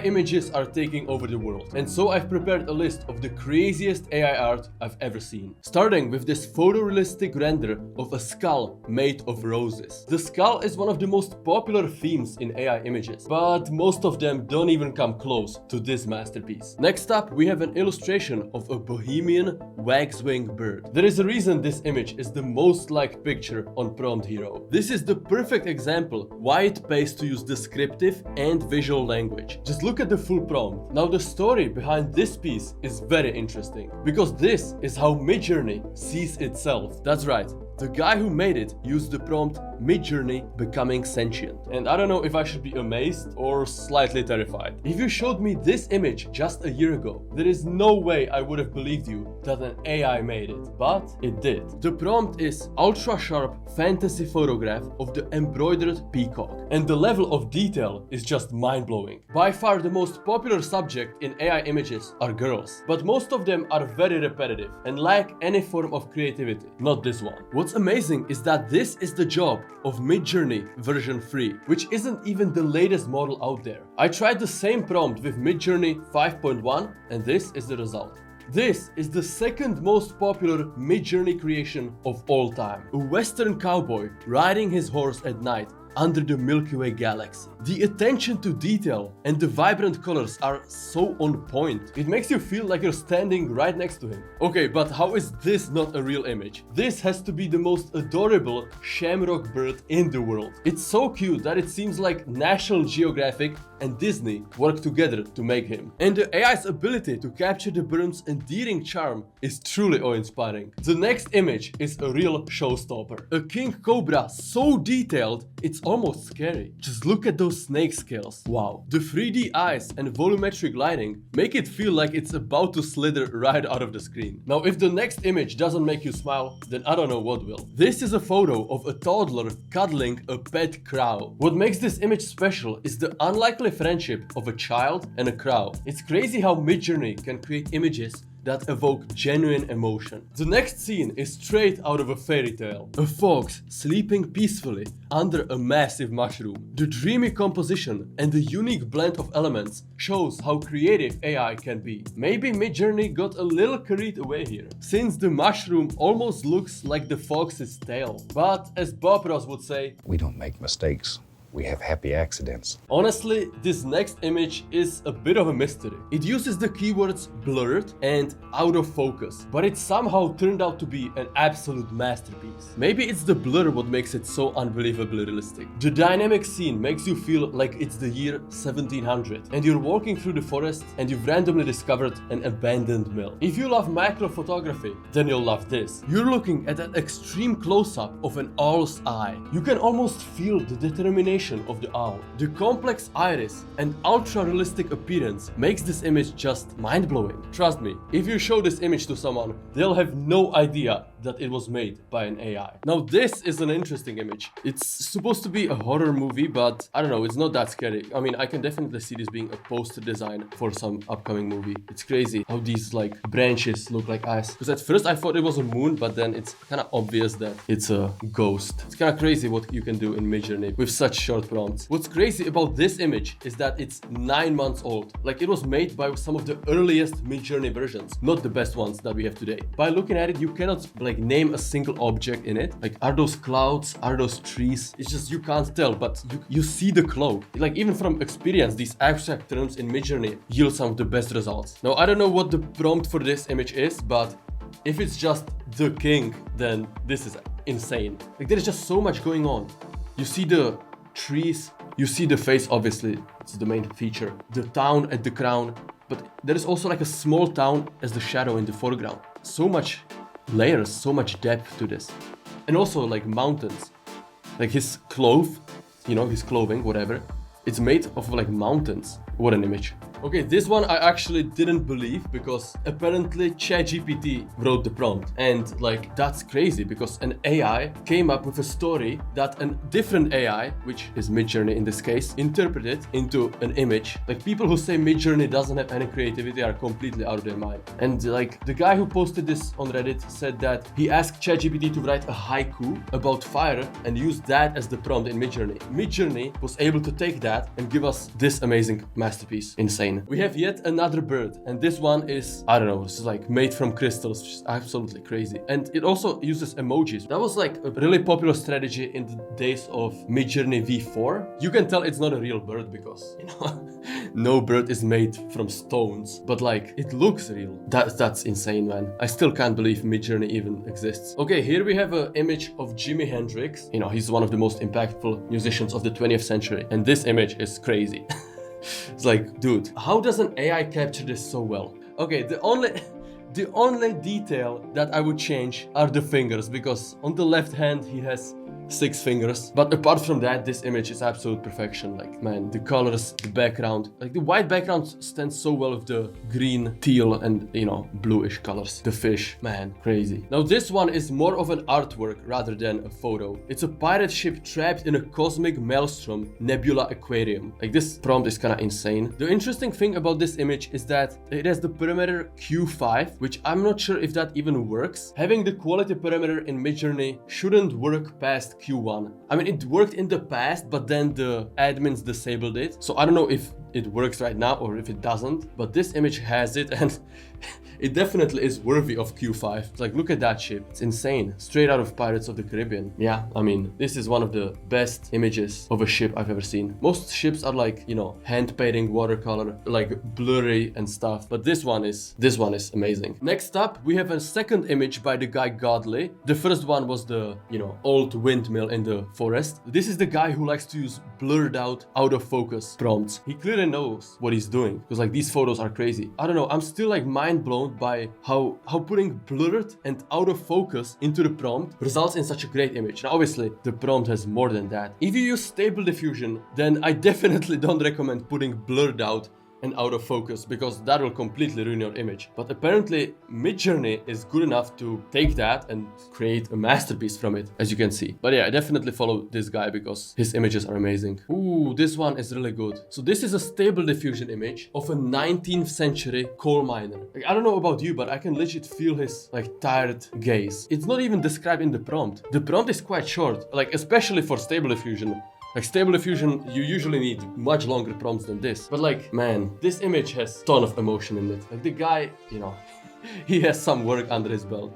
images are taking over the world, and so I've prepared a list of the craziest AI art I've ever seen. Starting with this photorealistic render of a skull made of roses. The skull is one of the most popular themes in AI images, but most of them don't even come close to this masterpiece. Next up, we have an illustration of a bohemian wax-winged bird. There is a reason this image is the most liked picture on Prompt Hero. This is the perfect example why it pays to use descriptive and visual language. Just look at the full prompt. Now the story behind this piece is very interesting, because this is how Midjourney sees itself. That's right. The guy who made it used the prompt Midjourney becoming sentient. And I don't know if I should be amazed or slightly terrified. If you showed me this image just a year ago, there is no way I would have believed you that an AI made it. But it did. The prompt is ultra sharp fantasy photograph of the embroidered peacock. And the level of detail is just mind-blowing. By far the most popular subject in AI images are girls. But most of them are very repetitive and lack any form of creativity. Not this one. What's amazing is that this is the job of Midjourney version 3, which isn't even the latest model out there. I tried the same prompt with Midjourney 5.1 and this is the result. This is the second most popular Midjourney creation of all time. A Western cowboy riding his horse at night under the Milky Way galaxy. The attention to detail and the vibrant colors are so on point. It makes you feel like you're standing right next to him. Okay, but how is this not a real image? This has to be the most adorable shamrock bird in the world. It's so cute that it seems like National Geographic and Disney worked together to make him. And the AI's ability to capture the bird's endearing charm is truly awe-inspiring. The next image is a real showstopper. A king cobra so detailed, it's almost scary. Just look at those snake scales. Wow. The 3D eyes and volumetric lighting make it feel like it's about to slither right out of the screen. Now, if the next image doesn't make you smile, then I don't know what will. This is a photo of a toddler cuddling a pet crow. What makes this image special is the unlikely friendship of a child and a crow. It's crazy how Midjourney can create images that evoke genuine emotion. The next scene is straight out of a fairy tale. A fox sleeping peacefully under a massive mushroom. The dreamy composition and the unique blend of elements shows how creative AI can be. Maybe Midjourney got a little carried away here, since the mushroom almost looks like the fox's tail. But as Bob Ross would say, we don't make mistakes. We have happy accidents. Honestly, this next image is a bit of a mystery. It uses the keywords blurred and out of focus, but it somehow turned out to be an absolute masterpiece. Maybe it's the blur what makes it so unbelievably realistic. The dynamic scene makes you feel like it's the year 1700 and you're walking through the forest and you've randomly discovered an abandoned mill. If you love macro photography, then you'll love this. You're looking at an extreme close-up of an owl's eye. You can almost feel the determination of the owl. The complex iris and ultra-realistic appearance makes this image just mind-blowing. Trust me, if you show this image to someone, they'll have no idea that it was made by an AI. Now this is an interesting image. It's supposed to be a horror movie, but I don't know, it's not that scary. I mean, I can definitely see this being a poster design for some upcoming movie. It's crazy how these like branches look like eyes. Because at first I thought it was a moon, but then it's kind of obvious that it's a ghost. It's kind of crazy what you can do in Midjourney with such short prompts. What's crazy about this image is that it's 9 months old. Like it was made by some of the earliest Midjourney versions, not the best ones that we have today. By looking at it, you cannot like name a single object in it. Like, are those clouds? Are those trees? It's just, you can't tell, but you see the cloak. Like, even from experience, these abstract terms in Midjourney yield some of the best results. Now, I don't know what the prompt for this image is, but if it's just the king, then this is insane. Like, there is just so much going on. You see the trees, you see the face, obviously, it's the main feature. The town at the crown, but there is also like a small town as the shadow in the foreground. So much layers, so much depth to this. And also like mountains, like his cloth, you know, his clothing, whatever, it's made of like mountains. What an image. Okay, this one I actually didn't believe because apparently ChatGPT wrote the prompt. And like, that's crazy because an AI came up with a story that a different AI, which is Midjourney in this case, interpreted into an image. Like, people who say Midjourney doesn't have any creativity are completely out of their mind. And like, the guy who posted this on Reddit said that he asked ChatGPT to write a haiku about fire and use that as the prompt in Midjourney. Midjourney was able to take that and give us this amazing masterpiece. Insane. We have yet another bird, and this one is, I don't know, it's like made from crystals, which is absolutely crazy. And it also uses emojis. That was like a really popular strategy in the days of Midjourney v4. You can tell it's not a real bird because, you know, no bird is made from stones, but like, it looks real. That's insane, man. I still can't believe Midjourney even exists. Okay, here we have an image of Jimi Hendrix. You know, he's one of the most impactful musicians of the 20th century, and this image is crazy. It's like, dude, how does an AI capture this so well? Okay, the only detail that I would change are the fingers, because on the left hand he has 6 fingers. But apart from that, this image is absolute perfection. Like, man, the colors, the background, like the white background stands so well with the green, teal, and, you know, bluish colors. The fish, man, crazy. Now this one is more of an artwork rather than a photo. It's a pirate ship trapped in a cosmic maelstrom nebula aquarium. Like, this prompt is kind of insane. The interesting thing about this image is that it has the parameter Q5, which I'm not sure if that even works. Having the quality parameter in Midjourney shouldn't work past Q1. I mean, it worked in the past, but then the admins disabled it. So I don't know if it works right now or if it doesn't, but this image has it, and it definitely is worthy of Q5. It's like, look at that ship. It's insane. Straight out of Pirates of the Caribbean. Yeah, I mean, this is one of the best images of a ship I've ever seen. Most ships are like, you know, hand painting, watercolor, like blurry and stuff. But this one is amazing. Next up, we have a second image by the guy Godly. The first one was the, you know, old windmill in the forest. This is the guy who likes to use blurred out of focus prompts. He clearly knows what he's doing, because like, these photos are crazy. I don't know, I'm still like mind blown by how putting blurred and out of focus into the prompt results in such a great image. Now obviously the prompt has more than that. If you use Stable Diffusion, then I definitely don't recommend putting blurred out and out of focus, because that will completely ruin your image. But apparently Midjourney is good enough to take that and create a masterpiece from it, as you can see. But yeah, I definitely follow this guy because his images are amazing. Ooh, this one is really good. So this is a Stable Diffusion image of a 19th century coal miner. Like, I don't know about you, but I can legit feel his like tired gaze. It's not even described in the prompt. The prompt is quite short, like especially for Stable Diffusion. Like, Stable Diffusion, you usually need much longer prompts than this. But like, man, this image has a ton of emotion in it. Like, the guy, you know, he has some work under his belt.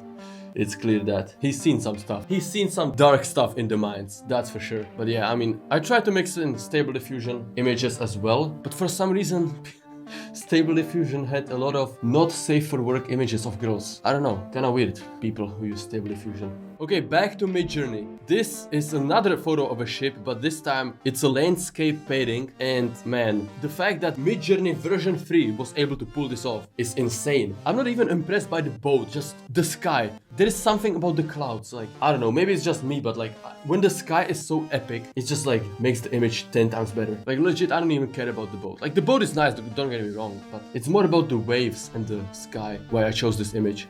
It's clear that he's seen some stuff. He's seen some dark stuff in the mines, that's for sure. But yeah, I mean, I tried to mix in Stable Diffusion images as well, but for some reason, Stable Diffusion had a lot of not safe for work images of girls. I don't know, kinda weird, people who use Stable Diffusion. Okay, back to Midjourney. This is another photo of a ship, but this time it's a landscape painting, and man, the fact that Midjourney version 3 was able to pull this off is insane. I'm not even impressed by the boat, just the sky. There is something about the clouds, like, I don't know, maybe it's just me, but like, when the sky is so epic, it just like makes the image 10 times better. Like, legit, I don't even care about the boat. Like, the boat is nice, don't get me wrong, but it's more about the waves and the sky why I chose this image.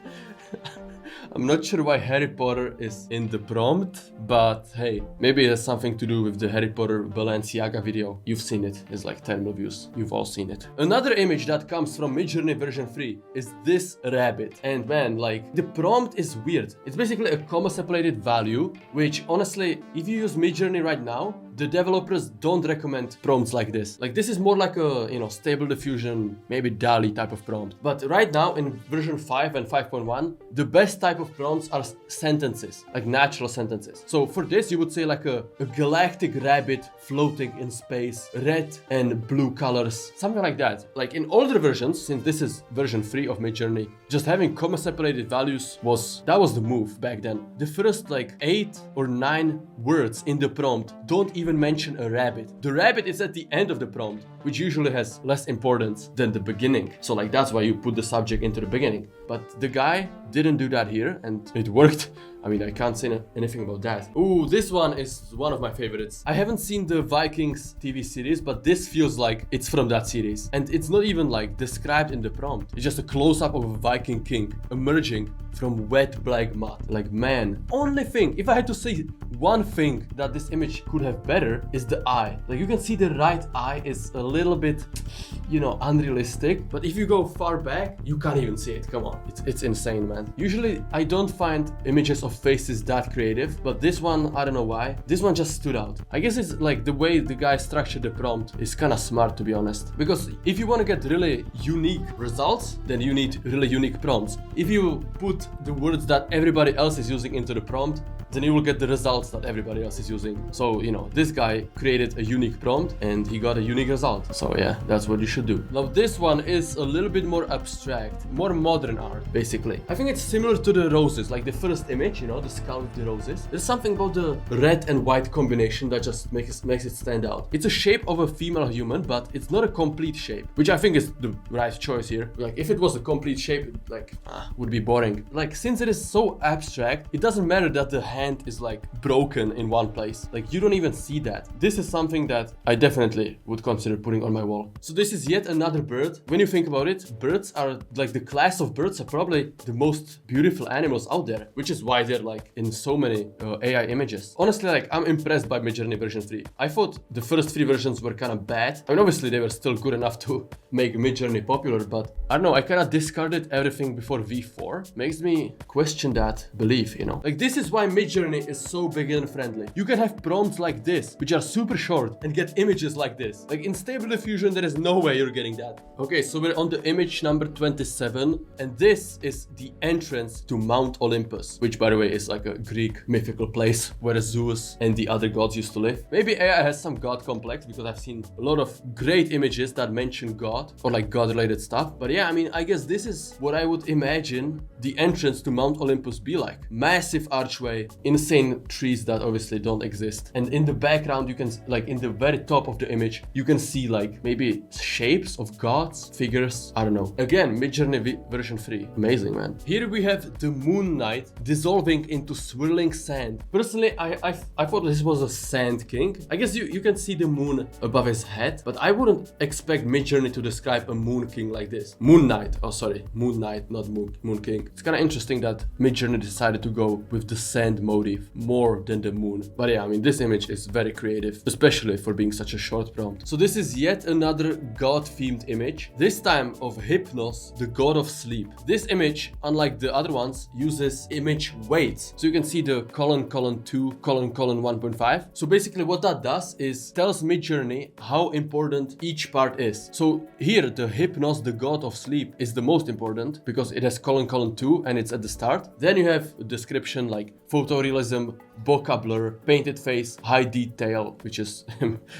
I'm not sure why Harry Potter is in the prompt, but hey, maybe it has something to do with the Harry Potter Balenciaga video. You've seen it, it's like 10 million views. You've all seen it. Another image that comes from Midjourney version 3 is this rabbit. And man, like, the prompt is weird. It's basically a comma separated value, which honestly, if you use Midjourney right now, the developers don't recommend prompts like this. Like, this is more like a, you know, Stable Diffusion, maybe DALL-E type of prompt. But right now in version 5 and 5.1, the best type of prompts are sentences, like natural sentences. So for this, you would say like a galactic rabbit floating in space, red and blue colors, something like that. Like in older versions, since this is version 3 of Midjourney, just having comma separated values was the move back then. The first like 8 or 9 words in the prompt don't even mention a rabbit. The rabbit is at the end of the prompt, which usually has less importance than the beginning. So like, that's why you put the subject into the beginning. But the guy didn't do that here, and it worked. I mean, I can't say anything about that. Ooh, this one is one of my favorites. I haven't seen the Vikings TV series, but this feels like it's from that series. And it's not even like described in the prompt. It's just a close-up of a Viking king emerging from wet black mud. Like, man, only thing, if I had to say one thing that this image could have better is the eye. Like, you can see the right eye is a little bit, you know, unrealistic, but if you go far back, you can't even see it. Come on, it's insane, man. Usually I don't find images of faces that creative, but this one, I don't know why, this one just stood out. I guess it's like the way the guy structured the prompt is kind of smart, to be honest, because if you want to get really unique results, then you need really unique prompts. If you put the words that everybody else is using into the prompt, then you will get the results that everybody else is using. So, you know, this guy created a unique prompt and he got a unique result. So yeah, that's what you should do. Now this one is a little bit more abstract, more modern art, basically. I think it's similar to the roses, like the first image, you know, the skull with the roses. There's something about the red and white combination that just makes it stand out. It's a shape of a female human, but it's not a complete shape, which I think is the right choice here. Like, if it was a complete shape, like, would be boring. Like, since it is so abstract, it doesn't matter that the hand is like broken in one place. Like, you don't even see that. This is something that I definitely would consider putting on my wall. So this is yet another bird. When you think about it, birds are like, the class of birds are probably the most beautiful animals out there, which is why they're like in so many AI images. Honestly, like, I'm impressed by Midjourney version 3. I thought the first 3 versions were kind of bad. I mean, obviously they were still good enough to make Midjourney popular, but I don't know, I kind of discarded everything before V4. Makes me question that belief, you know? Like, this is why Midjourney is so beginner friendly. You can have prompts like this, which are super short, and get images like this. Like, in Stable Diffusion, there is no way you're getting that. Okay, so we're on the image number 27, and this is the entrance to Mount Olympus, which, by the way, is like a Greek mythical place where Zeus and the other gods used to live. Maybe AI has some god complex, because I've seen a lot of great images that mention God or like god-related stuff. But yeah, I mean, I guess this is what I would imagine the entrance to Mount Olympus be like. Massive archway, insane trees that obviously don't exist, and in the background you can, like, in the very top of the image, you can see like maybe shapes of gods, figures, I don't know. Again, Midjourney version 3, amazing, man. Here we have the moon knight dissolving into swirling sand. Personally, I thought this was a sand king. I guess you can see the moon above his head, but I wouldn't expect Midjourney to describe a moon king like this. Moon knight, oh sorry, moon knight, not moon king. It's kind of interesting that Midjourney decided to go with the sand motif more than the moon. But yeah, I mean, this image is very creative, especially for being such a short prompt. So this is yet another god-themed image, this time of Hypnos, the god of sleep. This image, unlike the other ones, uses image weights. So you can see the : 2, : 1.5. So basically what that does is tells Midjourney how important each part is. So here, the Hypnos, the god of sleep, is the most important because it has : 2 and it's at the start. Then you have a description like photorealism, bokeh blur, painted face, high detail, which is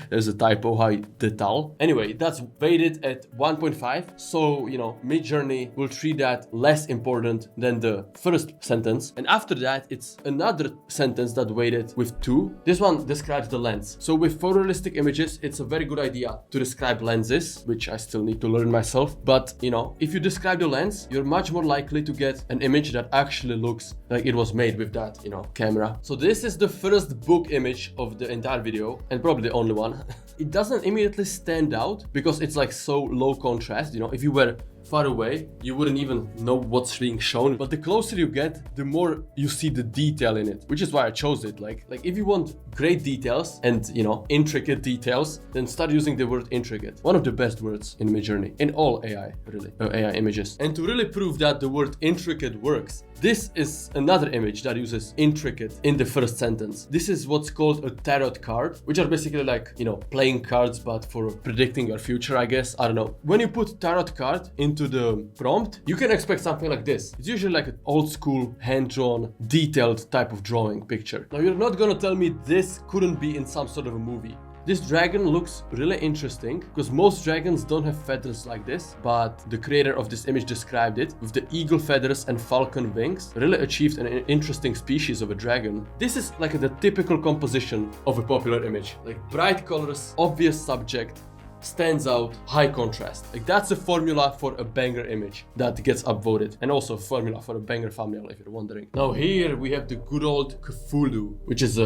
there's a typo, high detail. Anyway, that's weighted at 1.5. So, you know, Midjourney will treat that less important than the first sentence. And after that, it's another sentence that weighted with 2. This one describes the lens. So with photorealistic images, it's a very good idea to describe lenses, which I still need to learn myself. But, you know, if you describe the lens, you're much more likely to get an image that actually looks like it was made with that, you know, camera. So this is the first book image of the entire video, and probably the only one. It doesn't immediately stand out because it's like so low contrast, you know. If you were far away, you wouldn't even know what's being shown. But the closer you get, the more you see the detail in it, which is why I chose it. Like if you want great details and, you know, intricate details, then start using the word intricate. One of the best words in Midjourney, in all AI, really, AI images. And to really prove that the word intricate works, this is another image that uses intricate in the first sentence. This is what's called a tarot card, which are basically like, you know, playing cards, but for predicting your future, I guess. I don't know. When you put tarot card into the prompt, you can expect something like this. It's usually like an old school, hand-drawn, detailed type of drawing picture. Now, you're not gonna tell me this couldn't be in some sort of a movie. This dragon looks really interesting because most dragons don't have feathers like this, but the creator of this image described it with the eagle feathers and falcon wings, really achieved an interesting species of a dragon. This is like the typical composition of a popular image, like bright colors, obvious subject, stands out, high contrast. Like that's a formula for a banger image that gets upvoted, and also a formula for a banger thumbnail if you're wondering. Now here we have the good old Cthulhu, which is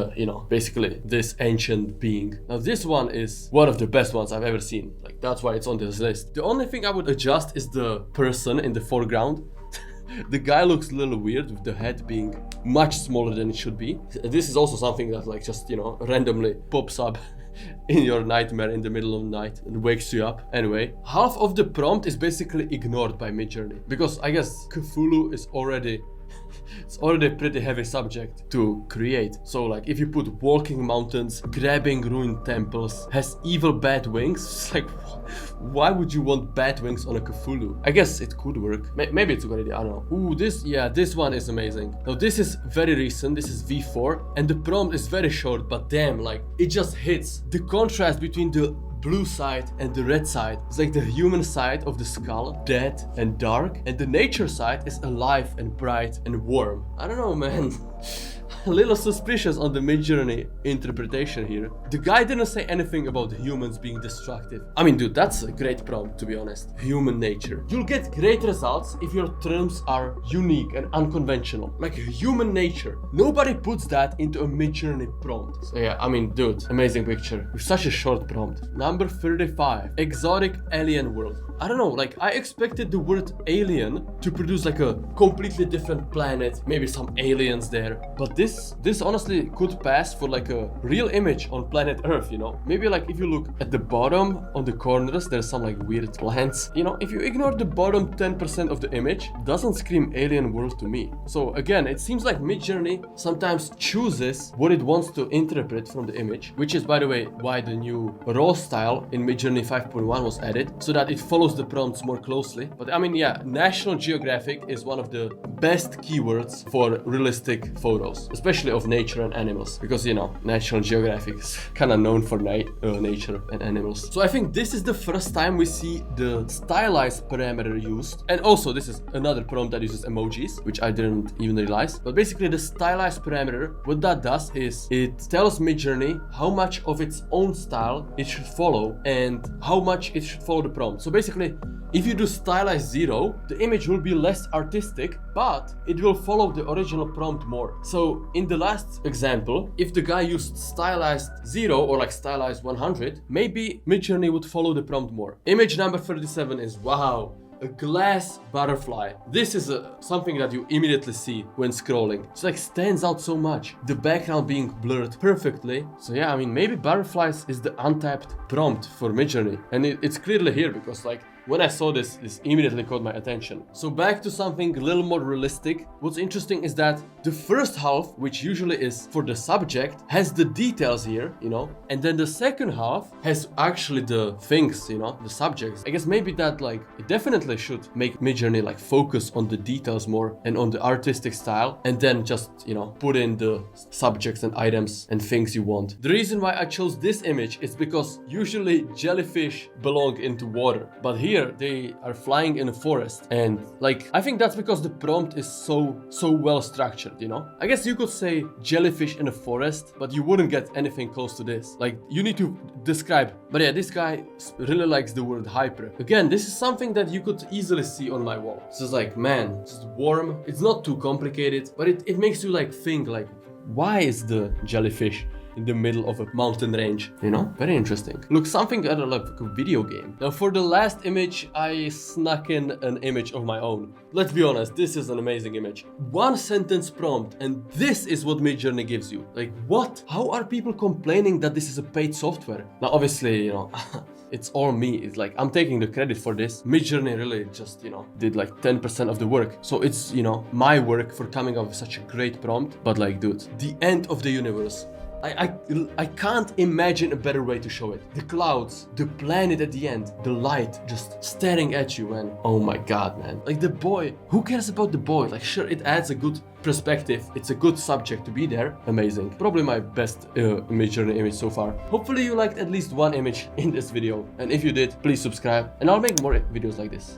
basically this ancient being. Now this one is one of the best ones I've ever seen. Like that's why it's on this list. The only thing I would adjust is the person in the foreground. The guy looks a little weird with the head being much smaller than it should be. This is also something that like just, randomly pops up in your nightmare in the middle of the night and wakes you up. Anyway, half of the prompt is basically ignored by Midjourney because I guess Cthulhu is already it's already a pretty heavy subject to create. So like if you put walking mountains, grabbing ruined temples, has evil bat wings, it's like why would you want bat wings on a Cthulhu? I guess it could work. Maybe it's a good idea, I don't know. Ooh, this one is amazing. Now this is very recent, this is V4 and the prompt is very short, but damn, like it just hits. The contrast between the blue side and the red side is like the human side of the skull, dead and dark, and the nature side is alive and bright and warm. I don't know, man. A little suspicious on the Midjourney interpretation here. The guy didn't say anything about humans being destructive. I mean, dude, that's a great prompt, to be honest. Human nature. You'll get great results if your terms are unique and unconventional. Like human nature. Nobody puts that into a Midjourney prompt. So yeah, I mean, dude, amazing picture with such a short prompt. Number 35. Exotic alien world. I don't know, like I expected the word alien to produce like a completely different planet, maybe some aliens there, but this honestly could pass for like a real image on planet Earth, Maybe like if you look at the bottom on the corners, there's some like weird plants, if you ignore the bottom 10% of the image, doesn't scream alien world to me. So again, it seems like Midjourney sometimes chooses what it wants to interpret from the image, which is by the way why the new raw style in Midjourney 5.1 was added, so that it follows the prompts more closely. But I mean, yeah, National Geographic is one of the best keywords for realistic photos, especially of nature and animals, because National Geographic is kind of known for nature and animals. So I think this is the first time we see the stylized parameter used, and also this is another prompt that uses emojis, which I didn't even realize. But basically the stylized parameter, what that does is it tells Midjourney how much of its own style it should follow and how much it should follow the prompt. So basically, if you do stylized 0, the image will be less artistic, but it will follow the original prompt more. So in the last example, if the guy used stylized 0 or like stylized 100, maybe Midjourney would follow the prompt more. Image number 37 is, wow, a glass butterfly. This is something that you immediately see when scrolling. It's like stands out so much. The background being blurred perfectly. So yeah, I mean, maybe butterflies is the untapped prompt for Midjourney. And it's clearly here because like when I saw this immediately caught my attention. So back to something a little more realistic. What's interesting is that the first half, which usually is for the subject, has the details here, and then the second half has actually the things, the subjects. I guess maybe that like, it definitely should make Midjourney like focus on the details more and on the artistic style, and then just, put in the subjects and items and things you want. The reason why I chose this image is because usually jellyfish belong into water, but here they are flying in a forest, and like I think that's because the prompt is so well structured, I guess you could say jellyfish in a forest, but you wouldn't get anything close to this. Like you need to describe. But yeah, this guy really likes the word hyper. Again, this is something that you could easily see on my wall. It's just like, man, it's just warm. It's not too complicated, but it makes you like think like, why is the jellyfish in the middle of a mountain range, Very interesting. Look, something out of like a video game. Now for the last image, I snuck in an image of my own. Let's be honest, this is an amazing image. One sentence prompt, and this is what Midjourney gives you. Like, what? How are people complaining that this is a paid software? Now obviously, it's all me. It's like I'm taking the credit for this. Midjourney really just, did like 10% of the work. So it's, my work for coming up with such a great prompt. But like, dude, the end of the universe. I can't imagine a better way to show it. The clouds, the planet at the end, the light just staring at you, and oh my god, man. Like the boy, who cares about the boy? Like sure, it adds a good perspective. It's a good subject to be there. Amazing. Probably my best Midjourney image so far. Hopefully you liked at least one image in this video. And if you did, please subscribe and I'll make more videos like this.